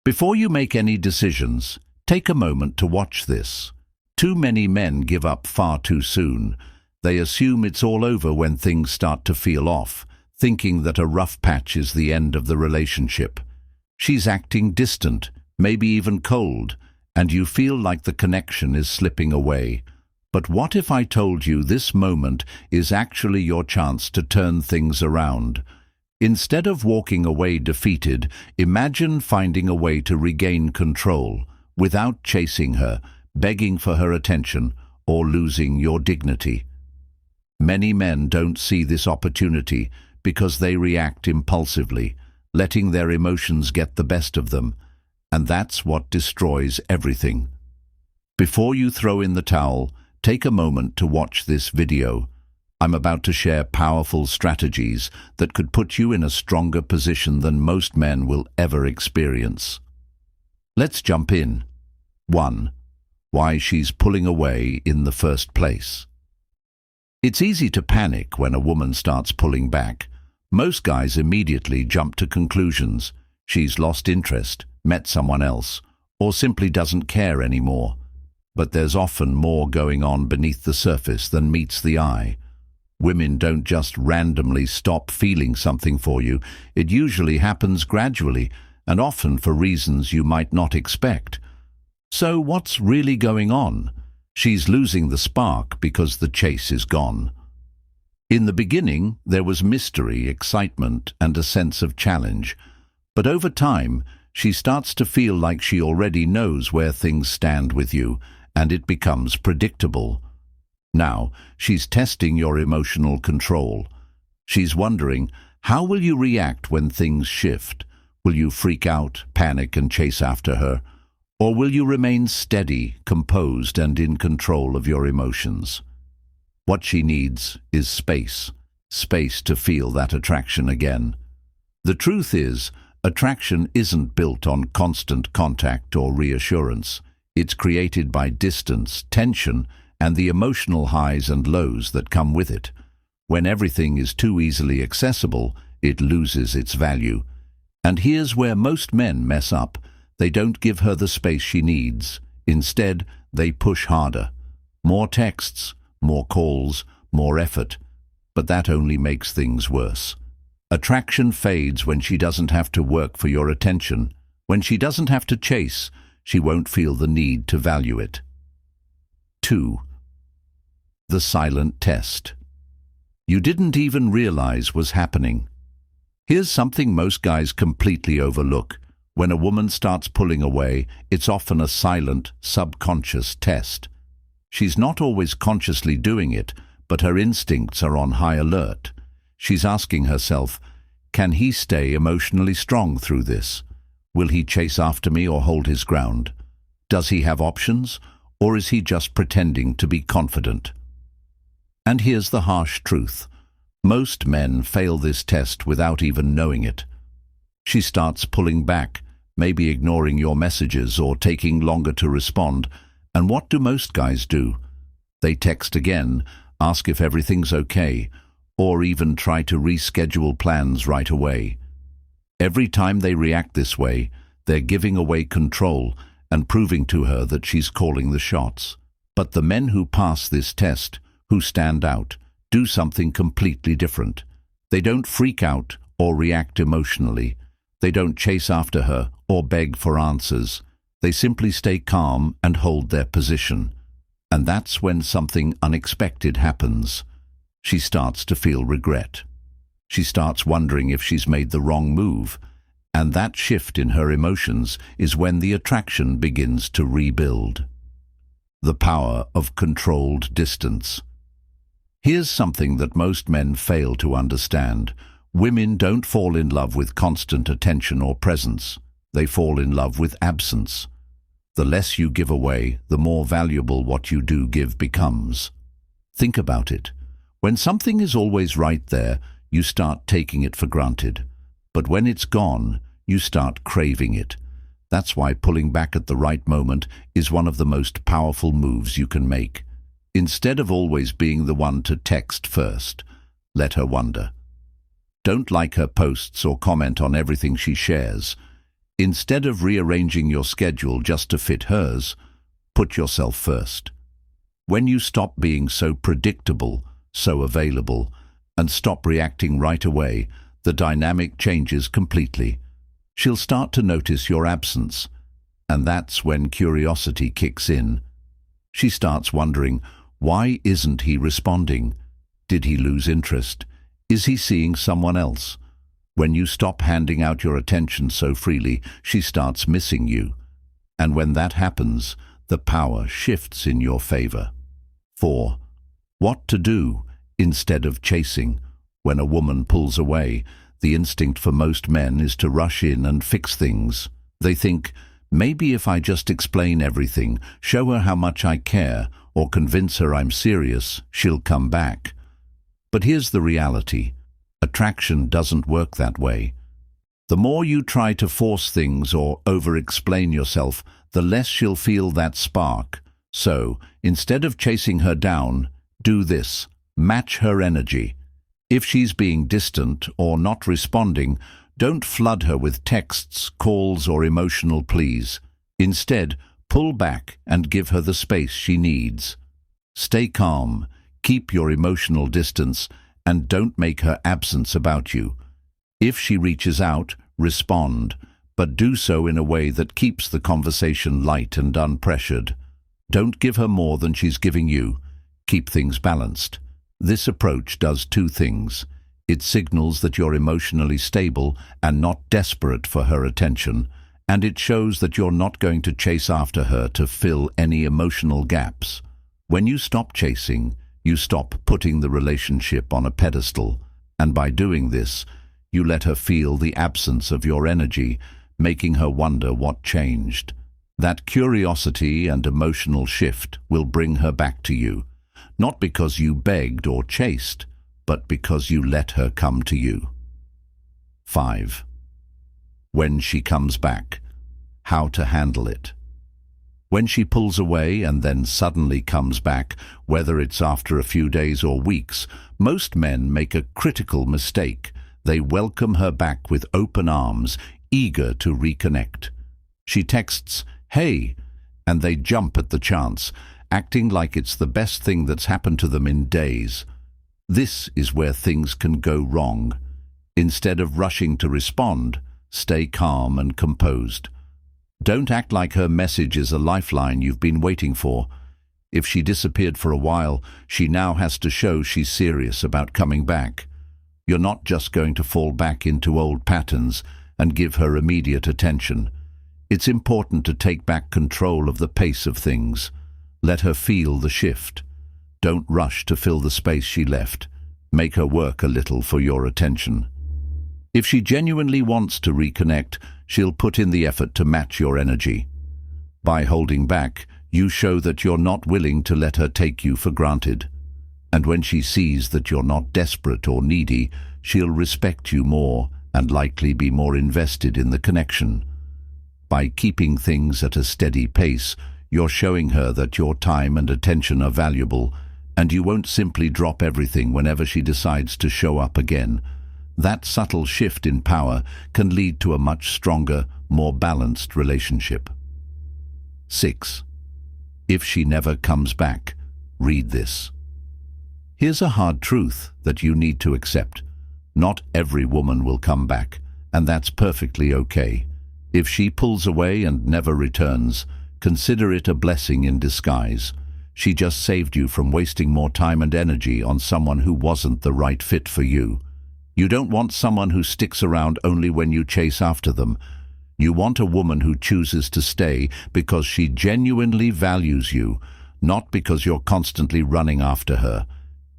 Before you make any decisions, take a moment to watch this. Too many men give up far too soon. They assume it's all over when things start to feel off, thinking that a rough patch is the end of the relationship. She's acting distant, maybe even cold, and you feel like the connection is slipping away. But what if I told you this moment is actually your chance to turn things around? Instead of walking away defeated, imagine finding a way to regain control without chasing her, begging for her attention, or losing your dignity. Many men don't see this opportunity because they react impulsively, letting their emotions get the best of them, and that's what destroys everything. Before you throw in the towel, take a moment to watch this video. I'm about to share powerful strategies that could put you in a stronger position than most men will ever experience. Let's jump in. 1. Why she's pulling away in the first place. It's easy to panic when a woman starts pulling back. Most guys immediately jump to conclusions. She's lost interest, met someone else, or simply doesn't care anymore. But there's often more going on beneath the surface than meets the eye. Women don't just randomly stop feeling something for you. It usually happens gradually, and often for reasons you might not expect. So what's really going on? She's losing the spark because the chase is gone. In the beginning, there was mystery, excitement, and a sense of challenge. But over time, she starts to feel like she already knows where things stand with you, and it becomes predictable. Now, she's testing your emotional control. She's wondering, how will you react when things shift? Will you freak out, panic, and chase after her? Or will you remain steady, composed, and in control of your emotions? What she needs is space. Space to feel that attraction again. The truth is, attraction isn't built on constant contact or reassurance. It's created by distance, tension, and the emotional highs and lows that come with it. When everything is too easily accessible, it loses its value. And here's where most men mess up. They don't give her the space she needs. Instead, they push harder. More texts, more calls, more effort. But that only makes things worse. Attraction fades when she doesn't have to work for your attention. When she doesn't have to chase, she won't feel the need to value it. 2. The silent test. You didn't even realize was happening. Here's something most guys completely overlook. When a woman starts pulling away, it's often a silent, subconscious test. She's not always consciously doing it, but her instincts are on high alert. She's asking herself, can he stay emotionally strong through this? Will he chase after me or hold his ground? Does he have options, or is he just pretending to be confident? And here's the harsh truth. Most men fail this test without even knowing it. She starts pulling back, maybe ignoring your messages or taking longer to respond. And what do most guys do? They text again, ask if everything's okay, or even try to reschedule plans right away. Every time they react this way, they're giving away control and proving to her that she's calling the shots. But the men who pass this test, who stand out, do something completely different. They don't freak out or react emotionally. They don't chase after her or beg for answers. They simply stay calm and hold their position. And that's when something unexpected happens. She starts to feel regret. She starts wondering if she's made the wrong move. And that shift in her emotions is when the attraction begins to rebuild. The power of controlled distance. Here's something that most men fail to understand. Women don't fall in love with constant attention or presence. They fall in love with absence. The less you give away, the more valuable what you do give becomes. Think about it. When something is always right there, you start taking it for granted. But when it's gone, you start craving it. That's why pulling back at the right moment is one of the most powerful moves you can make. Instead of always being the one to text first, let her wonder. Don't like her posts or comment on everything she shares. Instead of rearranging your schedule just to fit hers, put yourself first. When you stop being so predictable, so available, and stop reacting right away, the dynamic changes completely. She'll start to notice your absence, and that's when curiosity kicks in. She starts wondering, why isn't he responding? Did he lose interest? Is he seeing someone else? When you stop handing out your attention so freely, she starts missing you. And when that happens, the power shifts in your favor. 4. What to do instead of chasing. When a woman pulls away, the instinct for most men is to rush in and fix things. They think, maybe if I just explain everything, show her how much I care, or convince her I'm serious, she'll come back. But here's the reality. Attraction doesn't work that way. The more you try to force things or over-explain yourself, the less she'll feel that spark. So, instead of chasing her down, do this. Match her energy. If she's being distant or not responding, don't flood her with texts, calls, or emotional pleas. Instead, pull back and give her the space she needs. Stay calm, keep your emotional distance, and don't make her absence about you. If she reaches out, respond, but do so in a way that keeps the conversation light and unpressured. Don't give her more than she's giving you. Keep things balanced. This approach does two things. It signals that you're emotionally stable and not desperate for her attention, and it shows that you're not going to chase after her to fill any emotional gaps. When you stop chasing, you stop putting the relationship on a pedestal, and by doing this, you let her feel the absence of your energy, making her wonder what changed. That curiosity and emotional shift will bring her back to you, not because you begged or chased, but because you let her come to you. 5. When she comes back, how to handle it. When she pulls away and then suddenly comes back, whether it's after a few days or weeks, most men make a critical mistake. They welcome her back with open arms, eager to reconnect. She texts, "Hey," and they jump at the chance, acting like it's the best thing that's happened to them in days. This is where things can go wrong. Instead of rushing to respond, stay calm and composed. Don't act like her message is a lifeline you've been waiting for. If she disappeared for a while, she now has to show she's serious about coming back. You're not just going to fall back into old patterns and give her immediate attention. It's important to take back control of the pace of things. Let her feel the shift. Don't rush to fill the space she left. Make her work a little for your attention. If she genuinely wants to reconnect, she'll put in the effort to match your energy. By holding back, you show that you're not willing to let her take you for granted. And when she sees that you're not desperate or needy, she'll respect you more and likely be more invested in the connection. By keeping things at a steady pace, you're showing her that your time and attention are valuable, and you won't simply drop everything whenever she decides to show up again. That subtle shift in power can lead to a much stronger, more balanced relationship. 6. If she never comes back, read this. Here's a hard truth that you need to accept. Not every woman will come back, and that's perfectly okay. If she pulls away and never returns, consider it a blessing in disguise. She just saved you from wasting more time and energy on someone who wasn't the right fit for you. You don't want someone who sticks around only when you chase after them. You want a woman who chooses to stay because she genuinely values you, not because you're constantly running after her.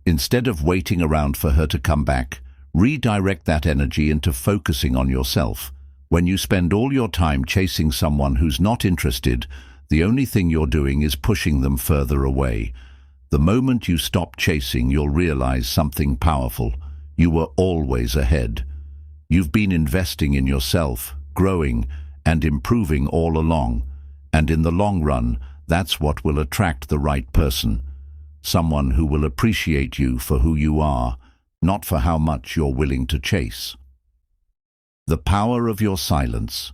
Instead of waiting around for her to come back, redirect that energy into focusing on yourself. When you spend all your time chasing someone who's not interested, the only thing you're doing is pushing them further away. The moment you stop chasing, you'll realize something powerful. You were always ahead. You've been investing in yourself, growing, and improving all along. And in the long run, that's what will attract the right person. Someone who will appreciate you for who you are, not for how much you're willing to chase. The power of your silence.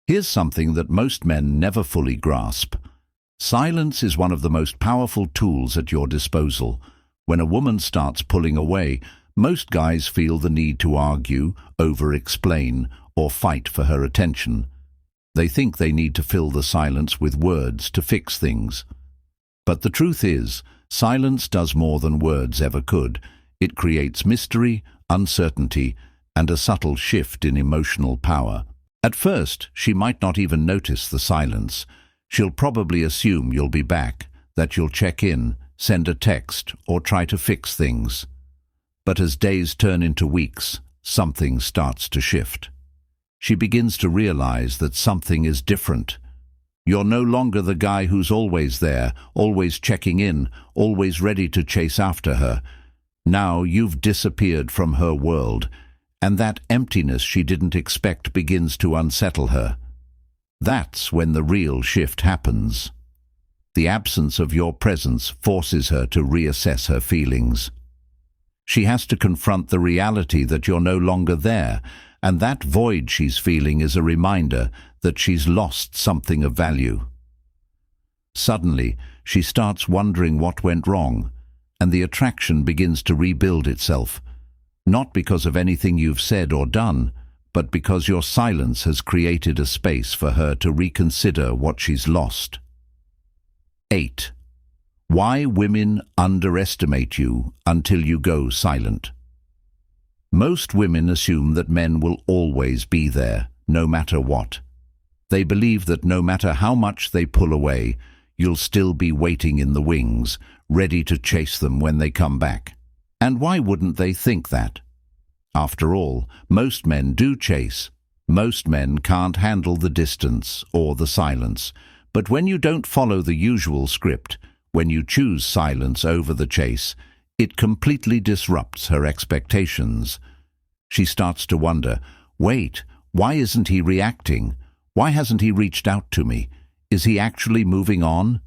Here's something that most men never fully grasp. Silence is one of the most powerful tools at your disposal. When a woman starts pulling away, most guys feel the need to argue, over-explain, or fight for her attention. They think they need to fill the silence with words to fix things. But the truth is, silence does more than words ever could. It creates mystery, uncertainty, and a subtle shift in emotional power. At first, she might not even notice the silence. She'll probably assume you'll be back, that you'll check in, send a text, or try to fix things. But as days turn into weeks, something starts to shift. She begins to realize that something is different. You're no longer the guy who's always there, always checking in, always ready to chase after her. Now you've disappeared from her world, and that emptiness she didn't expect begins to unsettle her. That's when the real shift happens. The absence of your presence forces her to reassess her feelings. She has to confront the reality that you're no longer there, and that void she's feeling is a reminder that she's lost something of value. Suddenly, she starts wondering what went wrong, and the attraction begins to rebuild itself, not because of anything you've said or done, but because your silence has created a space for her to reconsider what she's lost. 8. Why women underestimate you until you go silent. Most women assume that men will always be there, no matter what. They believe that no matter how much they pull away, you'll still be waiting in the wings, ready to chase them when they come back. And why wouldn't they think that? After all, most men do chase. Most men can't handle the distance or the silence. But when you don't follow the usual script, when you choose silence over the chase, it completely disrupts her expectations. She starts to wonder, wait, why isn't he reacting? Why hasn't he reached out to me? Is he actually moving on?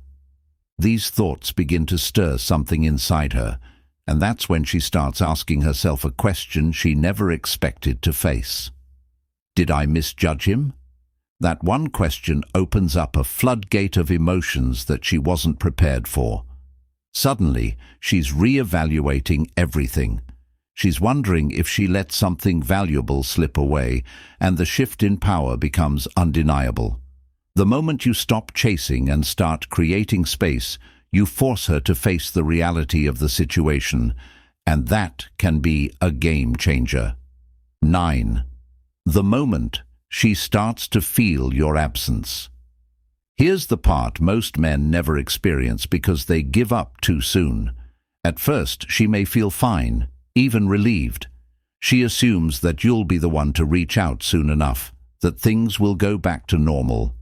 These thoughts begin to stir something inside her, and that's when she starts asking herself a question she never expected to face. Did I misjudge him? That one question opens up a floodgate of emotions that she wasn't prepared for. Suddenly, she's re-evaluating everything. She's wondering if she let something valuable slip away, and the shift in power becomes undeniable. The moment you stop chasing and start creating space, you force her to face the reality of the situation, and that can be a game changer. 9. The moment she starts to feel your absence. Here's the part most men never experience because they give up too soon. At first, she may feel fine, even relieved. She assumes that you'll be the one to reach out soon enough, that things will go back to normal.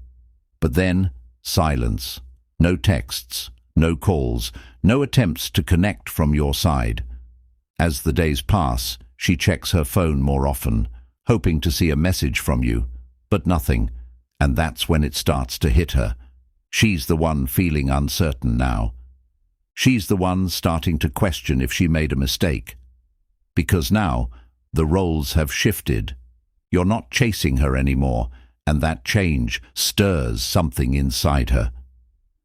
But then, silence. No texts, no calls, no attempts to connect from your side. As the days pass, she checks her phone more often, hoping to see a message from you, but nothing, and that's when it starts to hit her. She's the one feeling uncertain now. She's the one starting to question if she made a mistake. Because now, the roles have shifted. You're not chasing her anymore, and that change stirs something inside her.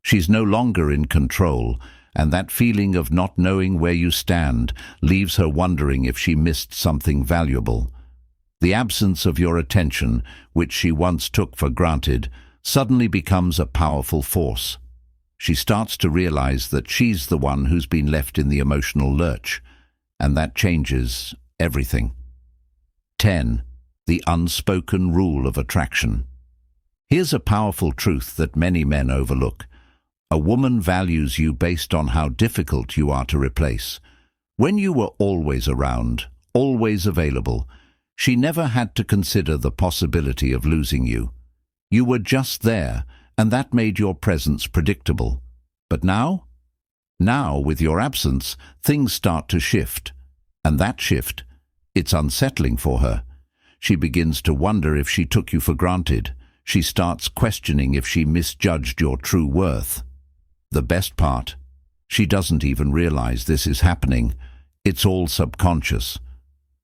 She's no longer in control, and that feeling of not knowing where you stand leaves her wondering if she missed something valuable. The absence of your attention, which she once took for granted, suddenly becomes a powerful force. She starts to realize that she's the one who's been left in the emotional lurch, and that changes everything. 10. The unspoken rule of attraction. Here's a powerful truth that many men overlook. A woman values you based on how difficult you are to replace. When you were always around, always available, she never had to consider the possibility of losing you. You were just there, and that made your presence predictable. But now? Now, with your absence, things start to shift. And that shift, it's unsettling for her. She begins to wonder if she took you for granted. She starts questioning if she misjudged your true worth. The best part, she doesn't even realize this is happening. It's all subconscious.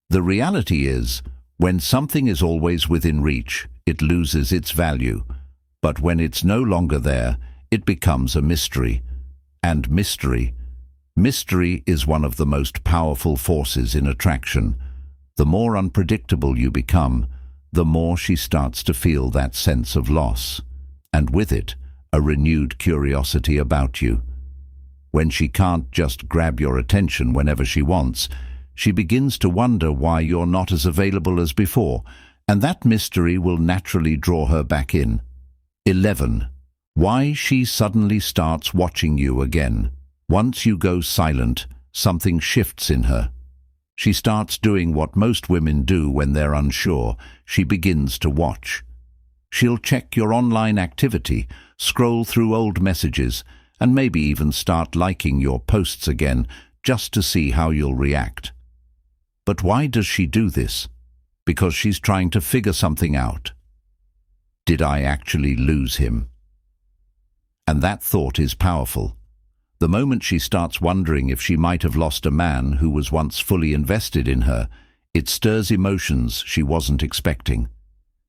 The reality is, when something is always within reach, it loses its value. But when it's no longer there, it becomes a mystery. And mystery is one of the most powerful forces in attraction. The more unpredictable you become, the more she starts to feel that sense of loss, and with it, a renewed curiosity about you. When she can't just grab your attention whenever she wants, she begins to wonder why you're not as available as before, and that mystery will naturally draw her back in. 11. Why she suddenly starts watching you again. Once you go silent, something shifts in her. She starts doing what most women do when they're unsure. She begins to watch. She'll check your online activity, scroll through old messages, and maybe even start liking your posts again just to see how you'll react. But why does she do this? Because she's trying to figure something out. Did I actually lose him? And that thought is powerful. The moment she starts wondering if she might have lost a man who was once fully invested in her, it stirs emotions she wasn't expecting.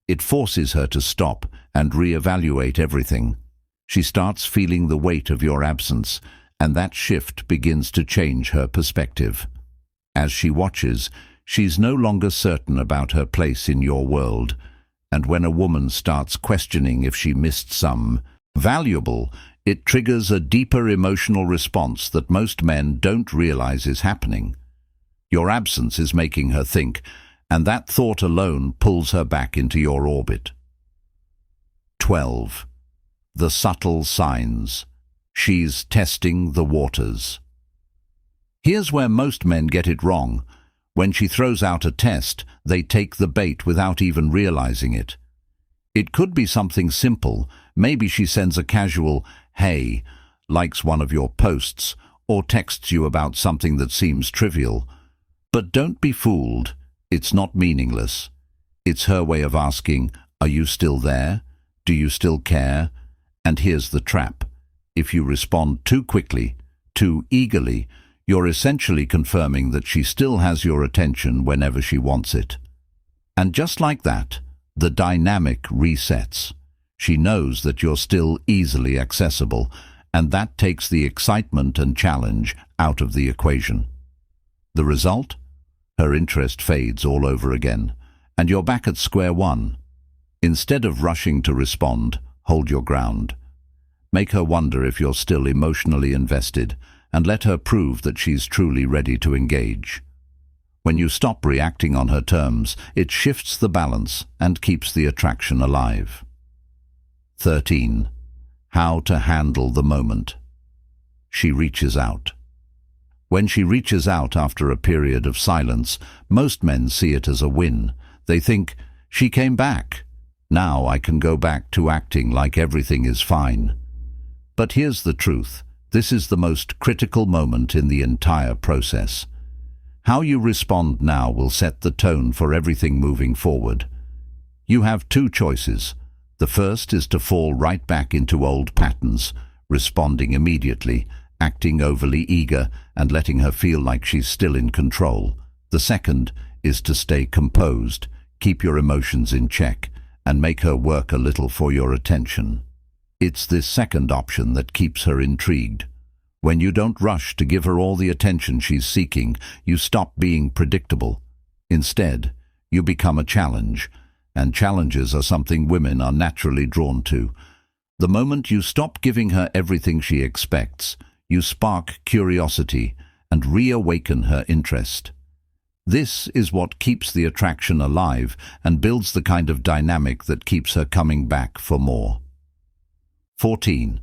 It forces her to stop and reevaluate everything. She starts feeling the weight of your absence, and that shift begins to change her perspective. As she watches, she's no longer certain about her place in your world, and when a woman starts questioning if she missed some valuable, it triggers a deeper emotional response that most men don't realize is happening. Your absence is making her think, and that thought alone pulls her back into your orbit. 12. The subtle signs. She's testing the waters. Here's where most men get it wrong. When she throws out a test, they take the bait without even realizing it. It could be something simple. Maybe she sends a casual, "Hey," likes one of your posts, or texts you about something that seems trivial. But don't be fooled. It's not meaningless. It's her way of asking, "Are you still there? Do you still care?" And here's the trap. If you respond too quickly, too eagerly, you're essentially confirming that she still has your attention whenever she wants it. And just like that, the dynamic resets. She knows that you're still easily accessible, and that takes the excitement and challenge out of the equation. The result? Her interest fades all over again, and you're back at square one. Instead of rushing to respond, hold your ground. Make her wonder if you're still emotionally invested, and let her prove that she's truly ready to engage. When you stop reacting on her terms, it shifts the balance and keeps the attraction alive. 13. How to handle the moment. She reaches out. When she reaches out after a period of silence, most men see it as a win. They think, "She came back. Now I can go back to acting like everything is fine." But here's the truth. This is the most critical moment in the entire process. How you respond now will set the tone for everything moving forward. You have two choices. The first is to fall right back into old patterns, responding immediately, acting overly eager, and letting her feel like she's still in control. The second is to stay composed, keep your emotions in check, and make her work a little for your attention. It's this second option that keeps her intrigued. When you don't rush to give her all the attention she's seeking, you stop being predictable. Instead, you become a challenge, and challenges are something women are naturally drawn to. The moment you stop giving her everything she expects, you spark curiosity and reawaken her interest. This is what keeps the attraction alive and builds the kind of dynamic that keeps her coming back for more. 14.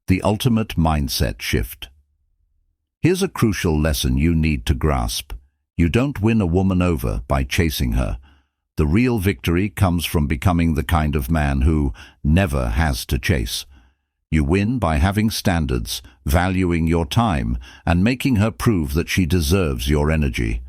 The ultimate mindset shift. Here's a crucial lesson you need to grasp. You don't win a woman over by chasing her. The real victory comes from becoming the kind of man who never has to chase. You win by having standards, valuing your time, and making her prove that she deserves your energy.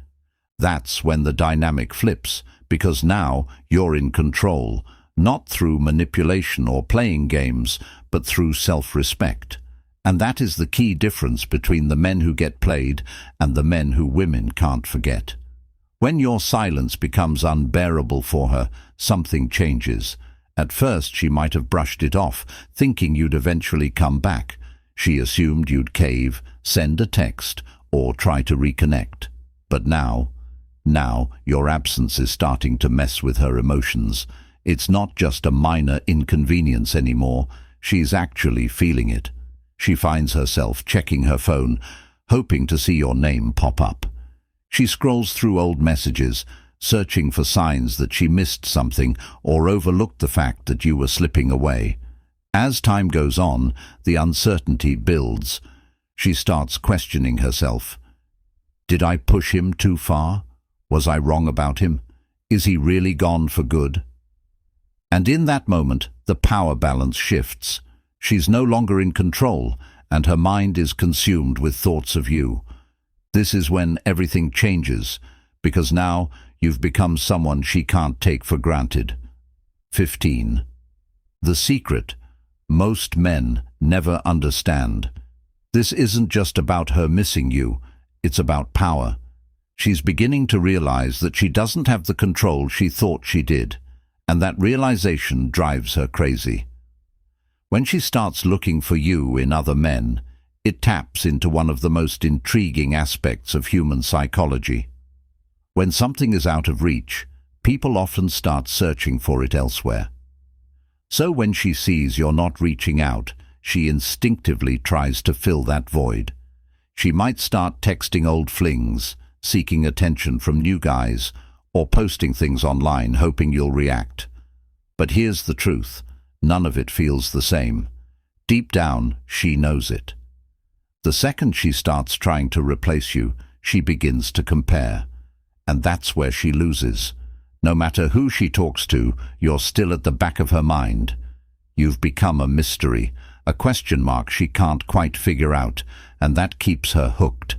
That's when the dynamic flips, because now you're in control, not through manipulation or playing games, but through self-respect. And that is the key difference between the men who get played and the men who women can't forget. When your silence becomes unbearable for her, something changes. At first she might have brushed it off, thinking you'd eventually come back. She assumed you'd cave, send a text, or try to reconnect. But now your absence is starting to mess with her emotions. It's not just a minor inconvenience anymore. She's actually feeling it. She finds herself checking her phone, hoping to see your name pop up. She scrolls through old messages, searching for signs that she missed something or overlooked the fact that you were slipping away. As time goes on, the uncertainty builds. She starts questioning herself. Did I push him too far? Was I wrong about him? Is he really gone for good? And in that moment, the power balance shifts. She's no longer in control, and her mind is consumed with thoughts of you. This is when everything changes, because now you've become someone she can't take for granted. 15. The secret most men never understand. This isn't just about her missing you, it's about power. She's beginning to realize that she doesn't have the control she thought she did, and that realization drives her crazy. When she starts looking for you in other men, it taps into one of the most intriguing aspects of human psychology. When something is out of reach, people often start searching for it elsewhere. So when she sees you're not reaching out, she instinctively tries to fill that void. She might start texting old flings, seeking attention from new guys, or posting things online hoping you'll react. But here's the truth. None of it feels the same. Deep down, she knows it. The second she starts trying to replace you, she begins to compare. And that's where she loses. No matter who she talks to, you're still at the back of her mind. You've become a mystery, a question mark she can't quite figure out, and that keeps her hooked.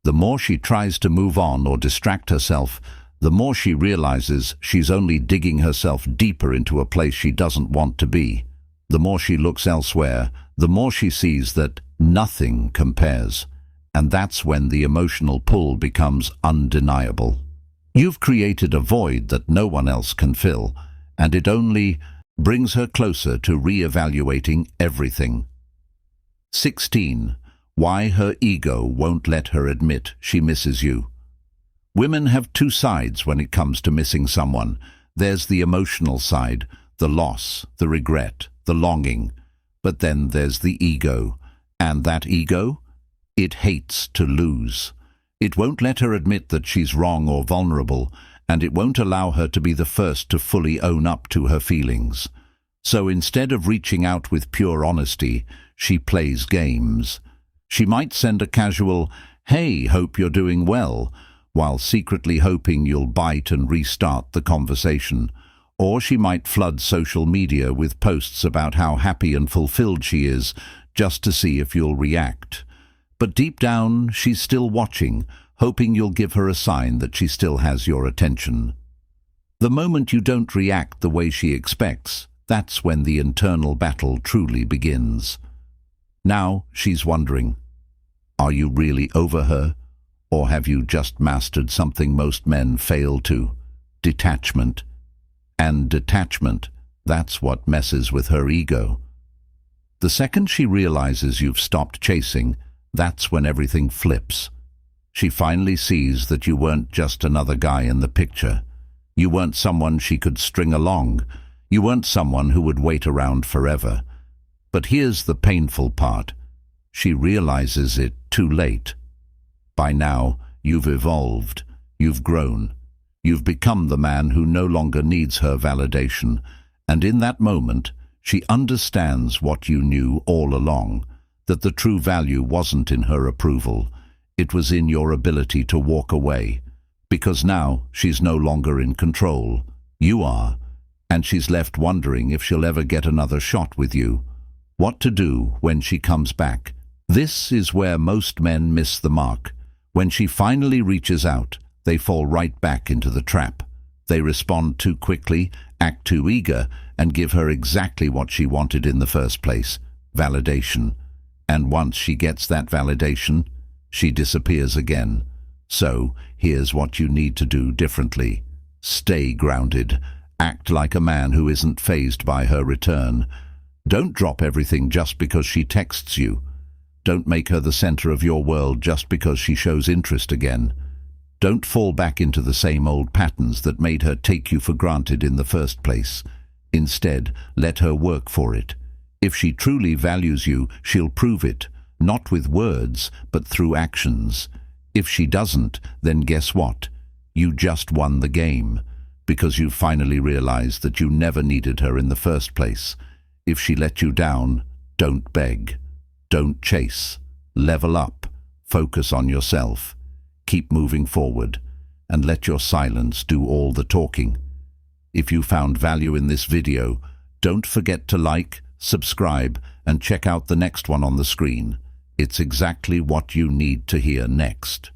The more she tries to move on or distract herself, the more she realizes she's only digging herself deeper into a place she doesn't want to be. The more she looks elsewhere, the more she sees that nothing compares. And that's when the emotional pull becomes undeniable. You've created a void that no one else can fill, and it only brings her closer to re-evaluating everything. 16. Why her ego won't let her admit she misses you. Women have two sides when it comes to missing someone. There's the emotional side, the loss, the regret, the longing. But then there's the ego. And that ego? It hates to lose. It won't let her admit that she's wrong or vulnerable, and it won't allow her to be the first to fully own up to her feelings. So instead of reaching out with pure honesty, she plays games. She might send a casual, "Hey, hope you're doing well," while secretly hoping you'll bite and restart the conversation. Or she might flood social media with posts about how happy and fulfilled she is, just to see if you'll react. But deep down, she's still watching, hoping you'll give her a sign that she still has your attention. The moment you don't react the way she expects, that's when the internal battle truly begins. Now she's wondering, are you really over her? Or have you just mastered something most men fail to? Detachment. And detachment, that's what messes with her ego. The second she realizes you've stopped chasing, that's when everything flips. She finally sees that you weren't just another guy in the picture. You weren't someone she could string along. You weren't someone who would wait around forever. But here's the painful part. She realizes it too late. By now, you've evolved. You've grown. You've become the man who no longer needs her validation. And in that moment, she understands what you knew all along, that the true value wasn't in her approval. It was in your ability to walk away. Because now she's no longer in control. You are. And she's left wondering if she'll ever get another shot with you. What to do when she comes back. This is where most men miss the mark. When she finally reaches out, they fall right back into the trap. They respond too quickly, act too eager, and give her exactly what she wanted in the first place, validation. And once she gets that validation, she disappears again. So, here's what you need to do differently. Stay grounded Act like a man who isn't fazed by her return. Don't drop everything just because she texts you. Don't make her the center of your world just because she shows interest again. Don't fall back into the same old patterns that made her take you for granted in the first place. Instead, let her work for it. If she truly values you, she'll prove it, not with words, but through actions. If she doesn't, then guess what? You just won the game, because you finally realized that you never needed her in the first place. If she let you down, don't beg. Don't chase. Level up. Focus on yourself. Keep moving forward, and let your silence do all the talking. If you found value in this video, don't forget to like, subscribe, and check out the next one on the screen. It's exactly what you need to hear next.